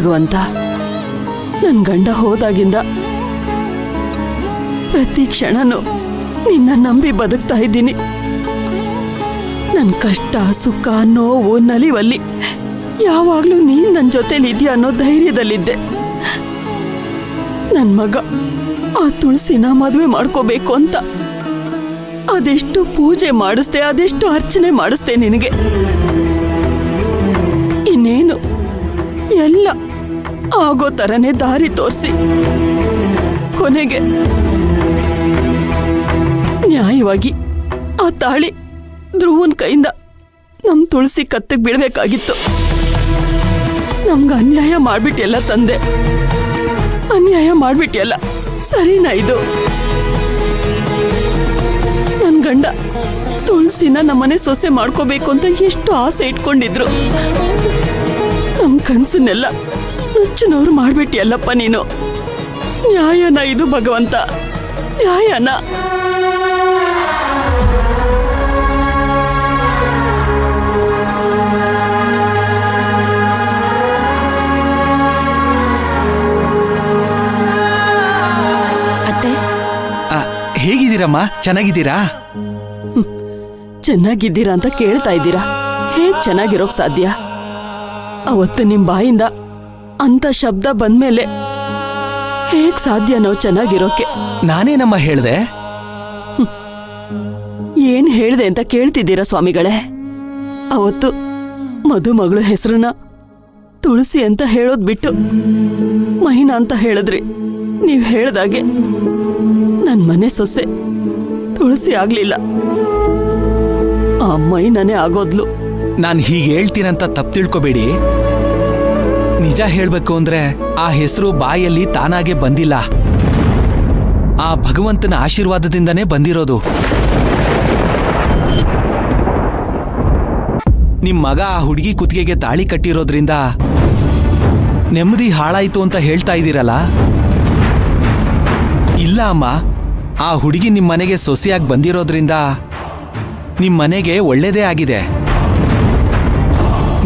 ಭಗವಂತ, ನನ್ ಗಂಡ ಹೋದಾಗಿಂದ ಪ್ರತಿ ಕ್ಷಣನೂ ನಿನ್ನ ನಂಬಿ ಬದುಕ್ತಾ ಇದ್ದೀನಿ. ನನ್ ಕಷ್ಟ ಸುಖ ನೋವು ನಲಿವಲ್ಲಿ ಯಾವಾಗ್ಲೂ ನೀನ್ ನನ್ ಜೊತೆಲಿದ್ಯಾ ಅನ್ನೋ ಧೈರ್ಯದಲ್ಲಿದ್ದೆ. ನನ್ ಮಗ ಆ ತುಳಸಿನ ಮದುವೆ ಮಾಡ್ಕೋಬೇಕು ಅಂತ ಅದೆಷ್ಟು ಪೂಜೆ ಮಾಡಿಸ್ದೆ, ಅದೆಷ್ಟು ಅರ್ಚನೆ ಮಾಡಿಸ್ದೆ ನಿನಗೆ. ಇನ್ನೇನು ಎಲ್ಲ ಆಗೋ ತರನೇ ದಾರಿ ತೋರಿಸಿ ಕೊನೆಗೆ ನ್ಯಾಯವಾಗಿ ಆ ತಾಳಿ ಧ್ರುವನ್ ಕೈಯಿಂದ ನಮ್ ತುಳಸಿ ಕತ್ತಿಗೆ ಬೀಳ್ಬೇಕಾಗಿತ್ತು. ನಮ್ಗೆ ಅನ್ಯಾಯ ಮಾಡ್ಬಿಟ್ಟಿಯಲ್ಲ ತಂದೆ, ಅನ್ಯಾಯ ಮಾಡ್ಬಿಟ್ಟಿಯಲ್ಲ. ಸರಿನಾ ಇದು? ನನ್ ಗಂಡ ತುಳಸಿನ ನಮ್ಮನೆ ಸೊಸೆ ಮಾಡ್ಕೋಬೇಕು ಅಂತ ಎಷ್ಟು ಆಸೆ ಇಟ್ಕೊಂಡಿದ್ರು. ನಮ್ ಕನ್ಸನ್ನೆಲ್ಲ ನುಚ್ಚನವ್ರು ಮಾಡ್ಬಿಟ್ಟಿಯಲ್ಲಪ್ಪ ನೀನು. ನ್ಯಾಯನ ಇದು ಭಗವಂತ, ನ್ಯಾಯನ? ಹೇಗಿದ್ದೀರಮ್ಮ? ಚೆನ್ನಾಗಿದ್ದೀರಾ? ಚೆನ್ನಾಗಿದ್ದೀರಾ ಅಂತ ಕೇಳ್ತಾ ಇದ್ದೀರಾ? ಹೇಗ್ ಚೆನ್ನಾಗಿರೋಕ್ ಸಾಧ್ಯ? ಅವತ್ತು ನಿಮ್ ಬಾಯಿಂದ ಅಂತ ಶಬ್ದ ಬಂದ್ಮೇಲೆ ಹೇಗ್ ಸಾಧ್ಯ ನಾವು ಚೆನ್ನಾಗಿರೋಕೆ? ನಾನೇನಮ್ಮ ಹೇಳ್ದೆ? ಏನ್ ಹೇಳ್ದೆ ಅಂತ ಕೇಳ್ತಿದ್ದೀರಾ ಸ್ವಾಮಿಗಳೇ? ಅವತ್ತು ಮದುಮಗಳು ಹೆಸರನ್ನ ತುಳಸಿ ಅಂತ ಹೇಳೋದ್ ಬಿಟ್ಟು ಮಹಿನಾ ಅಂತ ಹೇಳಿದ್ರಿ. ನೀವ್ ಹೇಳ್ದಾಗೆ ನನ್ ಮನೆ ಸೊಸೆ ತುಳಸಿ ಆಗ್ಲಿಲ್ಲ, ಆ ಮೈನಾನೇ ಆಗೋದ್ಲು. ನಾನ್ ಹೀಗೆ ಹೇಳ್ತೀನಂತ ತಪ್ಪು ತಿಳ್ಕೊಬೇಡಿ. ನಿಜ ಹೇಳ್ಬೇಕು ಅಂದ್ರೆ ಆ ಹೆಸರು ಬಾಯಲ್ಲಿ ತಾನಾಗೆ ಬಂದಿಲ್ಲ, ಆ ಭಗವಂತನ ಆಶೀರ್ವಾದದಿಂದನೇ ಬಂದಿರೋದು. ನಿಮ್ ಮಗ ಆ ಹುಡುಗಿ ಕುತ್ತಿಗೆಗೆ ತಾಳಿ ಕಟ್ಟಿರೋದ್ರಿಂದ ನೆಮ್ಮದಿ ಹಾಳಾಯ್ತು ಅಂತ ಹೇಳ್ತಾ ಇದ್ದೀರಲ್ಲ? ಇಲ್ಲ ಅಮ್ಮ, ಆ ಹುಡುಗಿ ನಿಮ್ ಮನೆಗೆ ಸೊಸೆಯಾಗಿ ಬಂದಿರೋದ್ರಿಂದ ನಿಮ್ ಮನೆಗೆ ಒಳ್ಳೇದೇ ಆಗಿದೆ.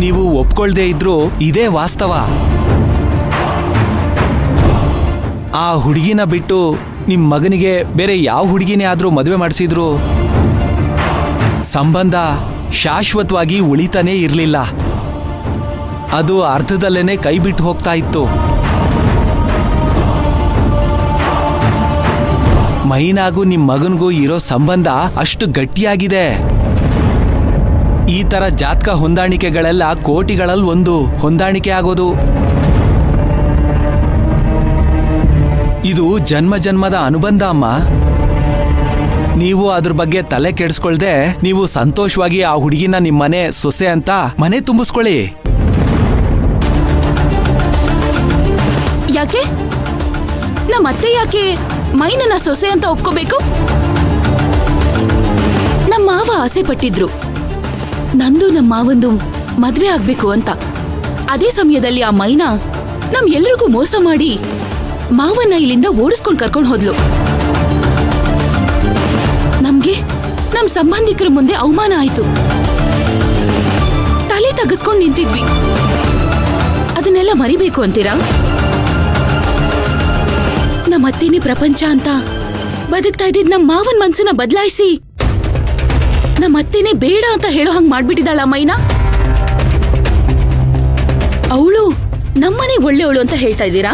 ನೀವು ಒಪ್ಕೊಳ್ದೇ ಇದ್ರೂ ಇದೇ ವಾಸ್ತವ. ಆ ಹುಡುಗಿನ ಬಿಟ್ಟು ನಿಮ್ ಮಗನಿಗೆ ಬೇರೆ ಯಾವ ಹುಡುಗಿನೇ ಆದ್ರೂ ಮದುವೆ ಮಾಡಿಸಿದ್ರು ಸಂಬಂಧ ಶಾಶ್ವತವಾಗಿ ಉಳಿತಾನೇ ಇರಲಿಲ್ಲ. ಅದು ಅರ್ಧದಲ್ಲೇನೆ ಕೈ ಬಿಟ್ಟು ಹೋಗ್ತಾ ಇತ್ತು. ಮೈನಾಗೂ ನಿಮ್ ಮಗನಿಗೂ ಇರೋ ಸಂಬಂಧ ಅಷ್ಟು ಗಟ್ಟಿಯಾಗಿದೆ. ಈ ತರ ಜಾತಕ ಹೊಂದಾಣಿಕೆಗಳೆಲ್ಲ ಕೋಟಿಗಳಲ್ಲಿ ಒಂದು ಹೊಂದಾಣಿಕೆ ಆಗೋದು. ಇದು ಜನ್ಮ ಜನ್ಮದ ಅನುಬಂಧ ಅಮ್ಮ. ನೀವು ಅದ್ರ ಬಗ್ಗೆ ತಲೆ ಕೆಡಿಸ್ಕೊಳ್ದೆ ನೀವು ಸಂತೋಷವಾಗಿ ಆ ಹುಡುಗಿನ ನಿಮ್ಮನೆ ಸೊಸೆ ಅಂತ ಮನೆ ತುಂಬಿಸ್ಕೊಳ್ಳಿ. ಯಾಕೆ ನಮ್ಮತ್ತೆ ಯಾಕೆ ಮೈನನ್ನ ಸೊಸೆ ಅಂತ ಒಪ್ಕೋಬೇಕು? ನಮ್ಮ ಮಾವ ಆಸೆ ಪಟ್ಟಿದ್ರು ನಂದು ನಮ್ಮ ಮಾವಂದು ಮದ್ವೆ ಆಗ್ಬೇಕು ಅಂತ. ಅದೇ ಸಮಯದಲ್ಲಿ ಆ ಮೈನಾ ನಮ್ ಎಲ್ರಿಗೂ ಮೋಸ ಮಾಡಿ ಮಾವನ್ನ ಇಲ್ಲಿಂದ ಓಡಿಸ್ಕೊಂಡ್ ಕರ್ಕೊಂಡ್ ಹೋದ್ಲು. ನಮ್ಗೆ ನಮ್ ಸಂಬಂಧಿಕರ ಮುಂದೆ ಅವಮಾನ ಆಯ್ತು. ತಲೆ ತಗ್ಗಿಸ್ಕೊಂಡ್ ನಿಂತಿದ್ವಿ. ಅದನ್ನೆಲ್ಲ ಮರಿಬೇಕು ಅಂತೀರಾ? ನಮ್ಮತ್ತೇನೆ ಪ್ರಪಂಚ ಅಂತ ಬದುಕ್ತಾ ಇದ್ದಿದ್ ನಮ್ ಮಾವನ್ ಮನ್ಸನ್ನ ಬದಲಾಯಿಸಿ ನಮ್ಮತ್ತೇನೆ ಬೇಡ ಅಂತ ಹೇಳೋ ಹಂಗ್ ಮಾಡ್ಬಿಟ್ಟಿದ್ದಾಳ ಮೈನಾ. ಅವಳು ನಮ್ಮನೆ ಒಳ್ಳೆಯವಳು ಅಂತ ಹೇಳ್ತಾ ಇದ್ದೀರಾ?